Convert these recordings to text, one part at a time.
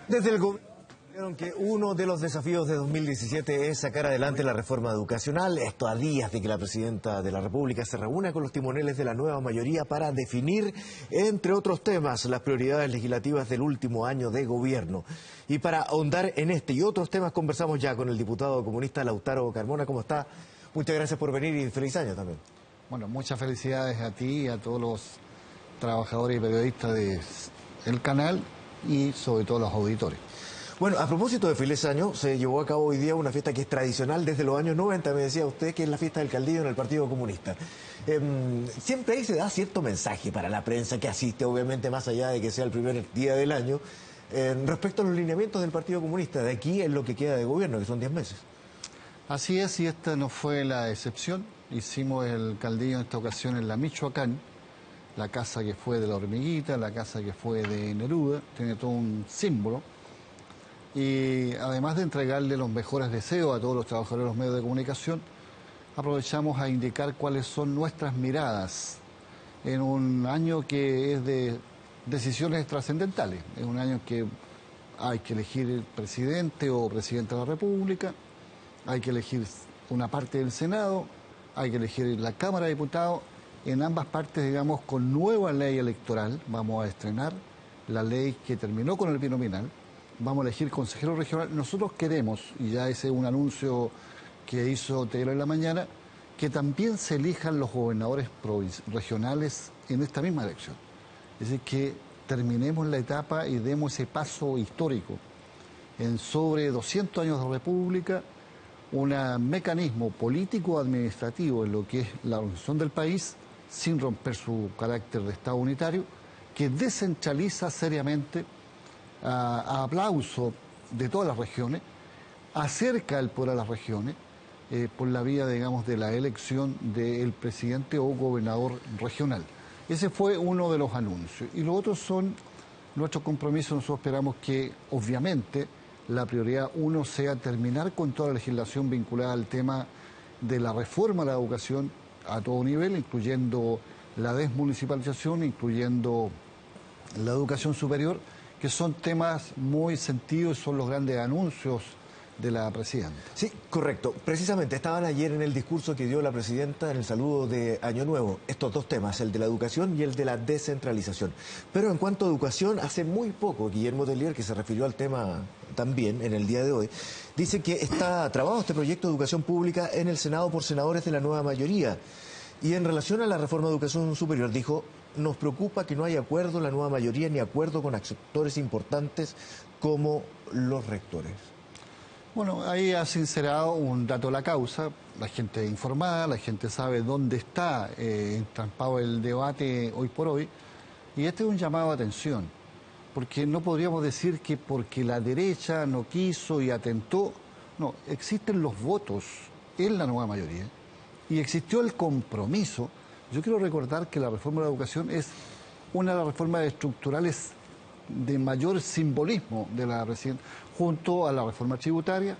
Desde el gobierno dijeron que uno de los desafíos de 2017 es sacar adelante la reforma educacional. Esto a días de que la presidenta de la República se reúna con los timoneles de la nueva mayoría para definir, entre otros temas, las prioridades legislativas del último año de gobierno. Y para ahondar en este y otros temas conversamos ya con el diputado comunista Lautaro Carmona. ¿Cómo está? Muchas gracias por venir y feliz año también. Bueno, muchas felicidades a ti y a todos los trabajadores y periodistas del canal y sobre todo los auditores. Bueno, a propósito de feliz año, se llevó a cabo hoy día una fiesta que es tradicional desde los años 90, me decía usted, que es la fiesta del Caldillo en el Partido Comunista. Siempre ahí se da cierto mensaje para la prensa que asiste, obviamente más allá de que sea el primer día del año, respecto a los lineamientos del Partido Comunista, de aquí en lo que queda de gobierno, que son 10 meses. Así es, y esta no fue la excepción. Hicimos el Caldillo en esta ocasión en la Michoacán, la casa que fue de la Hormiguita, la casa que fue de Neruda, tiene todo un símbolo. Y además de entregarle los mejores deseos a todos los trabajadores de los medios de comunicación, aprovechamos a indicar cuáles son nuestras miradas en un año que es de decisiones trascendentales. Es un año que hay que elegir presidente o presidenta de la República, hay que elegir una parte del Senado, hay que elegir la Cámara de Diputados. En ambas partes, digamos, con nueva ley electoral, vamos a estrenar la ley que terminó con el binominal. Vamos a elegir consejero regional. Nosotros queremos, y ya ese es un anuncio que hizo Taylor en la mañana, que también se elijan los gobernadores regionales en esta misma elección. Es decir, que terminemos la etapa y demos ese paso histórico. En sobre 200 años de república, un mecanismo político-administrativo en lo que es la organización del país, sin romper su carácter de Estado unitario, que descentraliza seriamente a aplauso de todas las regiones, acerca el poder a las regiones por la vía, digamos, de la elección del presidente o gobernador regional. Ese fue uno de los anuncios. Y los otros son nuestros compromisos. Nosotros esperamos que, obviamente, la prioridad uno sea terminar con toda la legislación vinculada al tema de la reforma de la educación a todo nivel, incluyendo la desmunicipalización, incluyendo la educación superior, que son temas muy sentidos, son los grandes anuncios de la presidenta. Sí, correcto. Precisamente estaban ayer en el discurso que dio la presidenta en el saludo de Año Nuevo, estos dos temas, el de la educación y el de la descentralización. Pero en cuanto a educación, hace muy poco Guillermo Tellier, que se refirió al tema también en el día de hoy, dice que está trabado este proyecto de educación pública en el Senado por senadores de la nueva mayoría. Y en relación a la reforma de educación superior, dijo: nos preocupa que no haya acuerdo en la nueva mayoría ni acuerdo con actores importantes como los rectores. Bueno, ahí ha sincerado un dato de la causa, la gente informada, la gente sabe dónde está entrampado el debate hoy por hoy, y este es un llamado a atención, porque no podríamos decir que porque la derecha no quiso y atentó, no, existen los votos en la nueva mayoría, y existió el compromiso. Yo quiero recordar que la reforma de la educación es una de las reformas estructurales de mayor simbolismo de la presidenta, junto a la reforma tributaria,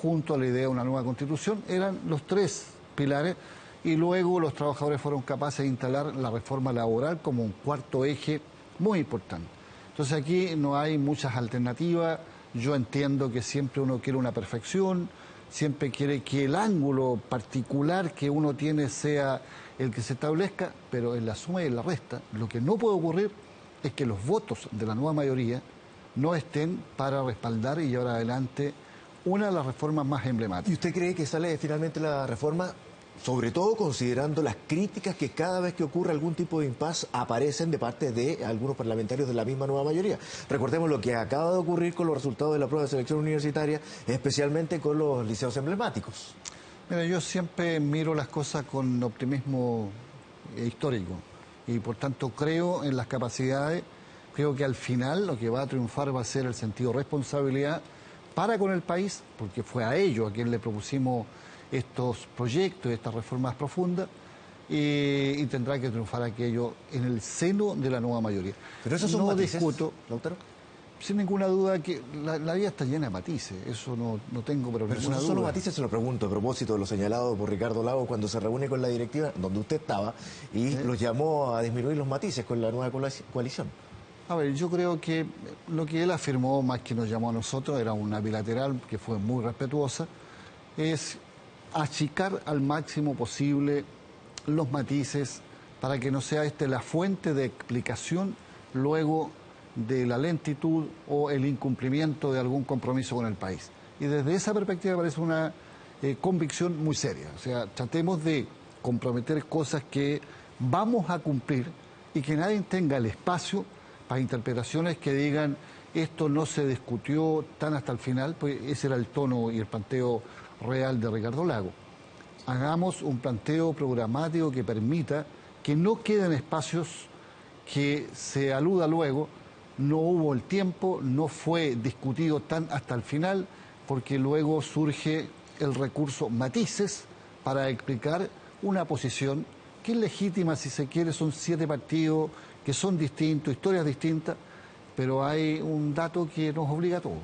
junto a la idea de una nueva constitución, eran los tres pilares, y luego los trabajadores fueron capaces de instalar la reforma laboral como un cuarto eje muy importante. Entonces aquí no hay muchas alternativas. Yo entiendo que siempre uno quiere una perfección, siempre quiere que el ángulo particular que uno tiene sea el que se establezca, pero en la suma y en la resta, lo que no puede ocurrir es que los votos de la nueva mayoría no estén para respaldar y llevar adelante una de las reformas más emblemáticas. ¿Y usted cree que sale finalmente la reforma, sobre todo considerando las críticas que cada vez que ocurre algún tipo de impasse aparecen de parte de algunos parlamentarios de la misma nueva mayoría? Recordemos lo que acaba de ocurrir con los resultados de la prueba de selección universitaria, especialmente con los liceos emblemáticos. Mira, yo siempre miro las cosas con optimismo histórico y por tanto creo en las capacidades. Creo que al final lo que va a triunfar va a ser el sentido de responsabilidad para con el país, porque fue a ellos a quien le propusimos estos proyectos, estas reformas profundas, y tendrá que triunfar aquello en el seno de la nueva mayoría. Pero esos son matices, discuto, Lautaro. sin ninguna duda que la vida está llena de matices, eso no tengo pero ninguna duda. Solo matices, se lo pregunto a propósito de lo señalado por Ricardo Lagos cuando se reúne con la directiva, donde usted estaba, y los llamó a disminuir los matices con la nueva coalición. A ver, yo creo que lo que él afirmó, más que nos llamó a nosotros, era una bilateral que fue muy respetuosa, es achicar al máximo posible los matices para que no sea la fuente de explicación luego de la lentitud o el incumplimiento de algún compromiso con el país. Y desde esa perspectiva parece una convicción muy seria. O sea, tratemos de comprometer cosas que vamos a cumplir y que nadie tenga el espacio para interpretaciones que digan esto no se discutió tan hasta el final, pues ese era el tono y el planteo real de Ricardo Lagos. Hagamos un planteo programático que permita que no queden espacios que se aluda luego, no hubo el tiempo, no fue discutido tan hasta el final, porque luego surge el recurso matices para explicar una posición que es legítima, si se quiere, son 7 partidos que son distintos, historias distintas, pero hay un dato que nos obliga a todos.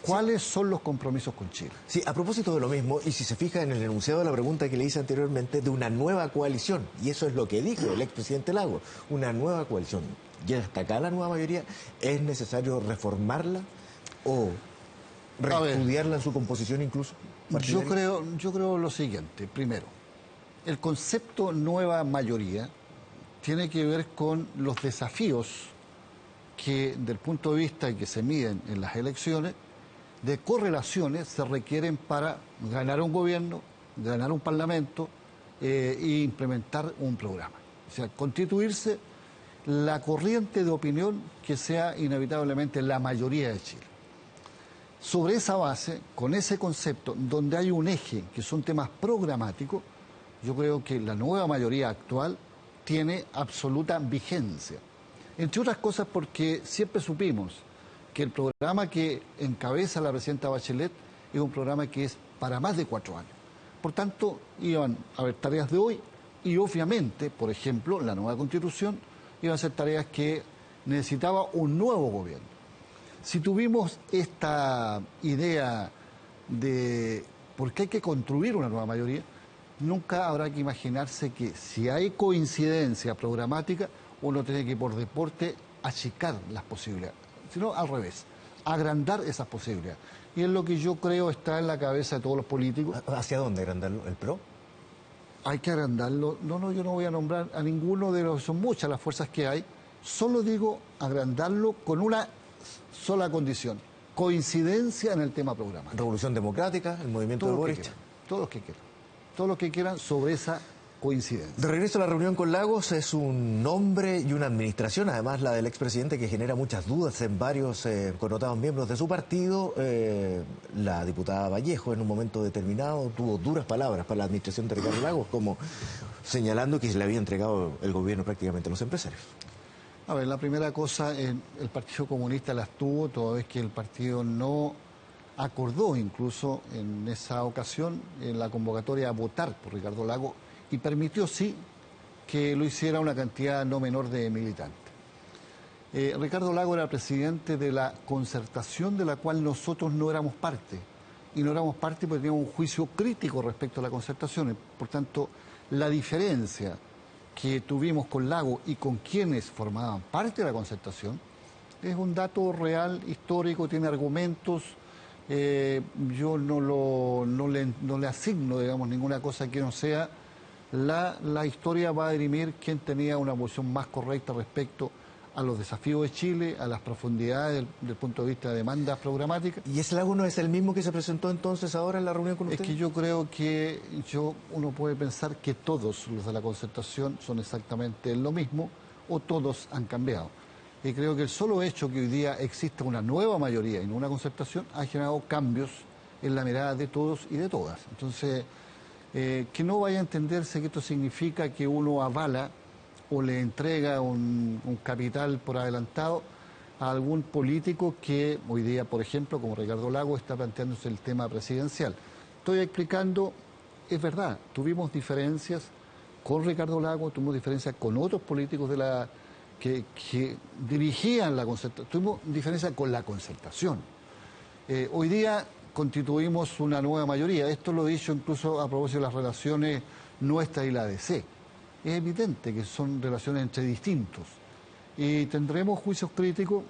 ¿Cuáles son los compromisos con Chile? Sí, a propósito de lo mismo, y si se fija en el enunciado de la pregunta que le hice anteriormente, de una nueva coalición, y eso es lo que dijo el expresidente Lagos, una nueva coalición. ¿Ya está acá la nueva mayoría? ¿Es necesario reformarla o reestudiarla en su composición incluso? Yo creo lo siguiente. Primero, el concepto nueva mayoría tiene que ver con los desafíos que, del punto de vista que se miden en las elecciones, de correlaciones se requieren para ganar un gobierno, ganar un parlamento e implementar un programa. O sea, constituirse la corriente de opinión que sea inevitablemente la mayoría de Chile. Sobre esa base, con ese concepto, donde hay un eje que son temas programáticos, yo creo que la nueva mayoría actual tiene absoluta vigencia. Entre otras cosas porque siempre supimos que el programa que encabeza la presidenta Bachelet es un programa que es para más de 4 años. Por tanto, iban a haber tareas de hoy y obviamente, por ejemplo, la nueva Constitución iban a ser tareas que necesitaba un nuevo gobierno. Si tuvimos esta idea de por qué hay que construir una nueva mayoría, nunca habrá que imaginarse que si hay coincidencia programática, uno tiene que por deporte achicar las posibilidades, sino al revés, agrandar esas posibilidades. Y es lo que yo creo está en la cabeza de todos los políticos. ¿Hacia dónde agrandarlo? ¿El PRO? Hay que agrandarlo. No, yo no voy a nombrar a ninguno de los, son muchas las fuerzas que hay, solo digo agrandarlo con una sola condición, coincidencia en el tema programa. ¿Revolución Democrática? ¿El movimiento de Boric? Todos los que quieran sobre esa coincidencia. De regreso a la reunión con Lagos, es un nombre y una administración, además la del expresidente, que genera muchas dudas en varios connotados miembros de su partido. La diputada Vallejo en un momento determinado tuvo duras palabras para la administración de Ricardo Lagos, como señalando que se le había entregado el gobierno prácticamente a los empresarios. A ver, la primera cosa, el Partido Comunista las tuvo, toda vez que el partido no acordó incluso en esa ocasión en la convocatoria a votar por Ricardo Lagos y permitió sí que lo hiciera una cantidad no menor de militantes. Ricardo Lagos era presidente de la concertación de la cual nosotros no éramos parte, y no éramos parte porque teníamos un juicio crítico respecto a la concertación. Por tanto, la diferencia que tuvimos con Lagos y con quienes formaban parte de la concertación es un dato real, histórico, tiene argumentos. Yo no le asigno, digamos, ninguna cosa que no sea. La historia va a dirimir quién tenía una posición más correcta respecto a los desafíos de Chile, a las profundidades del punto de vista de demandas programáticas. ¿Y ese Lagos no es el mismo que se presentó entonces ahora en la reunión con usted? Es que yo creo que uno puede pensar que todos los de la concertación son exactamente lo mismo o todos han cambiado. Y creo que el solo hecho que hoy día exista una nueva mayoría y no una concertación ha generado cambios en la mirada de todos y de todas. Entonces, que no vaya a entenderse que esto significa que uno avala o le entrega un capital por adelantado a algún político que hoy día, por ejemplo, como Ricardo Lagos, está planteándose el tema presidencial. Estoy explicando, es verdad, tuvimos diferencias con Ricardo Lagos, tuvimos diferencias con otros políticos que dirigían la concertación, tuvimos diferencias con la concertación. Hoy día constituimos una nueva mayoría, esto lo he dicho incluso a propósito de las relaciones nuestras y la ADC. Es evidente que son relaciones entre distintos y tendremos juicios críticos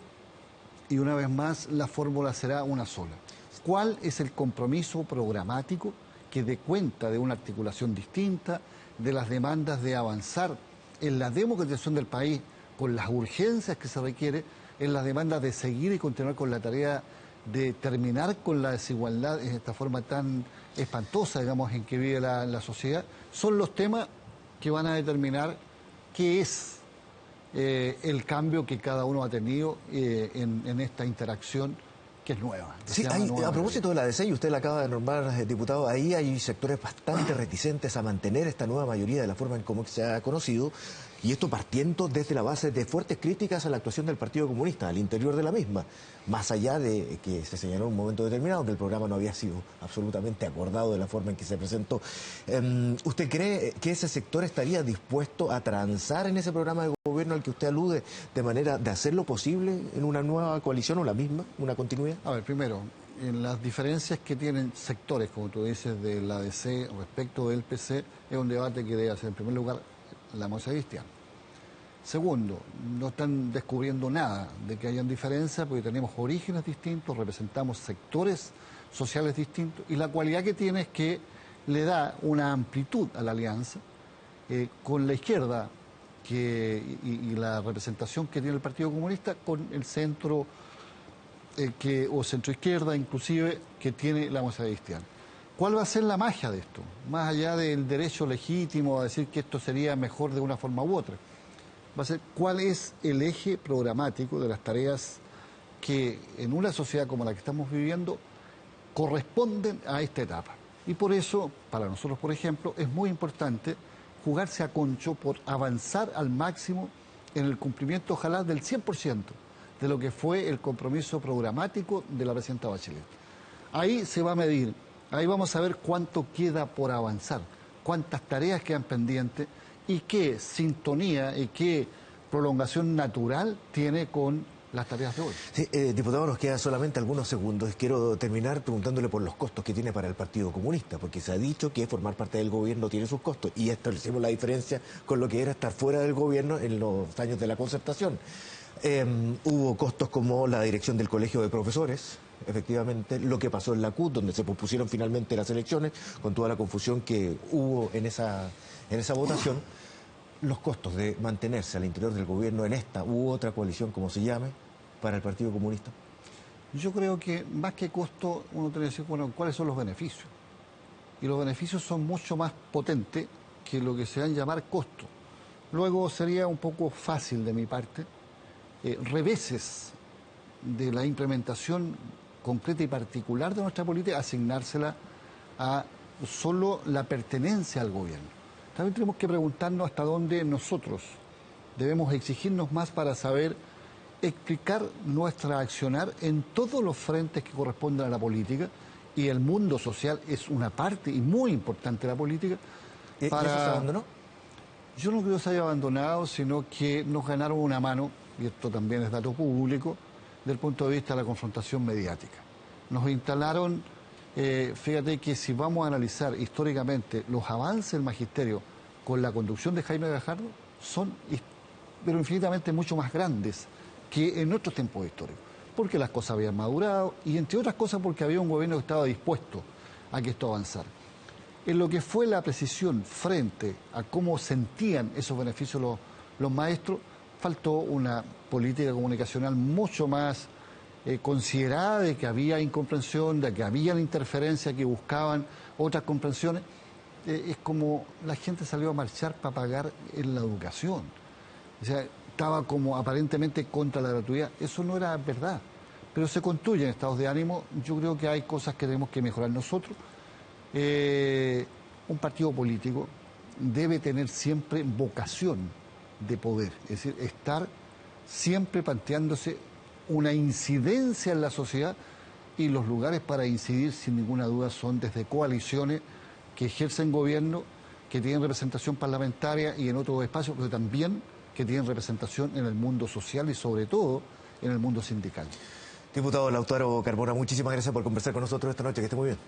y una vez más la fórmula será una sola. ¿Cuál es el compromiso programático que dé cuenta de una articulación distinta, de las demandas de avanzar en la democratización del país con las urgencias que se requiere, en las demandas de seguir y continuar con la tarea de terminar con la desigualdad en esta forma tan espantosa, digamos, en que vive la sociedad? Son los temas que van a determinar qué es el cambio que cada uno ha tenido en esta interacción que es nueva. Sí, a propósito de la DC, y usted la acaba de nombrar, diputado, ahí hay sectores bastante reticentes a mantener esta nueva mayoría de la forma en cómo se ha conocido, y esto partiendo desde la base de fuertes críticas a la actuación del Partido Comunista, al interior de la misma, más allá de que se señaló en un momento determinado que el programa no había sido absolutamente acordado de la forma en que se presentó. ¿Usted cree que ese sector estaría dispuesto a transar en ese programa de gobierno al que usted alude, de manera de hacerlo posible en una nueva coalición o la misma, una continuidad? A ver, primero, en las diferencias que tienen sectores, como tú dices, de la ADC respecto del PC, es un debate que debe hacer en primer lugar la democracia cristiana. Segundo, no están descubriendo nada de que hayan diferencias porque tenemos orígenes distintos, representamos sectores sociales distintos y la cualidad que tiene es que le da una amplitud a la alianza con la izquierda y la representación que tiene el Partido Comunista con el centro o centroizquierda inclusive que tiene la democracia cristiana. ¿Cuál va a ser la magia de esto? Más allá del derecho legítimo a decir que esto sería mejor de una forma u otra. Va a ser cuál es el eje programático de las tareas que en una sociedad como la que estamos viviendo corresponden a esta etapa. Y por eso, para nosotros, por ejemplo, es muy importante jugarse a concho por avanzar al máximo en el cumplimiento, ojalá, del 100% de lo que fue el compromiso programático de la presidenta Bachelet. Ahí se va a medir. Ahí vamos a ver cuánto queda por avanzar, cuántas tareas quedan pendientes y qué sintonía y qué prolongación natural tiene con las tareas de hoy. Sí, diputado, nos quedan solamente algunos segundos. Quiero terminar preguntándole por los costos que tiene para el Partido Comunista, porque se ha dicho que formar parte del gobierno tiene sus costos y establecimos la diferencia con lo que era estar fuera del gobierno en los años de la concertación. Hubo costos como la dirección del colegio de profesores, efectivamente, lo que pasó en la CUT, donde se pospusieron finalmente las elecciones, con toda la confusión que hubo en esa votación, los costos de mantenerse al interior del gobierno en esta u otra coalición, como se llame, para el Partido Comunista. Yo creo que más que costo, uno tiene que decir, bueno, ¿cuáles son los beneficios? Y los beneficios son mucho más potentes que lo que se van a llamar costos. Luego sería un poco fácil de mi parte reveses de la implementación concreta y particular de nuestra política, asignársela a solo la pertenencia al gobierno. También tenemos que preguntarnos hasta dónde nosotros debemos exigirnos más para saber explicar nuestra accionar en todos los frentes que corresponden a la política, y el mundo social es una parte y muy importante de la política. ¿Y eso se abandonó? Yo no creo que se haya abandonado, sino que nos ganaron una mano, y esto también es dato público, desde el punto de vista de la confrontación mediática. Nos instalaron, fíjate que si vamos a analizar históricamente los avances del magisterio con la conducción de Jaime Gajardo, son pero infinitamente mucho más grandes que en otros tiempos históricos, porque las cosas habían madurado y entre otras cosas porque había un gobierno que estaba dispuesto a que esto avanzara. En lo que fue la precisión frente a cómo sentían esos beneficios los maestros, faltó una política comunicacional mucho más considerada, de que había incomprensión, de que había la interferencia, que buscaban otras comprensiones. Es como la gente salió a marchar para pagar en la educación. O sea, estaba como aparentemente contra la gratuidad. Eso no era verdad. Pero se construyen estados de ánimo. Yo creo que hay cosas que tenemos que mejorar nosotros. Un partido político debe tener siempre vocación de poder, es decir, estar siempre planteándose una incidencia en la sociedad, y los lugares para incidir sin ninguna duda son desde coaliciones que ejercen gobierno, que tienen representación parlamentaria y en otros espacios, pero también que tienen representación en el mundo social y sobre todo en el mundo sindical. Diputado Lautaro Carmona, muchísimas gracias por conversar con nosotros esta noche, que esté muy bien.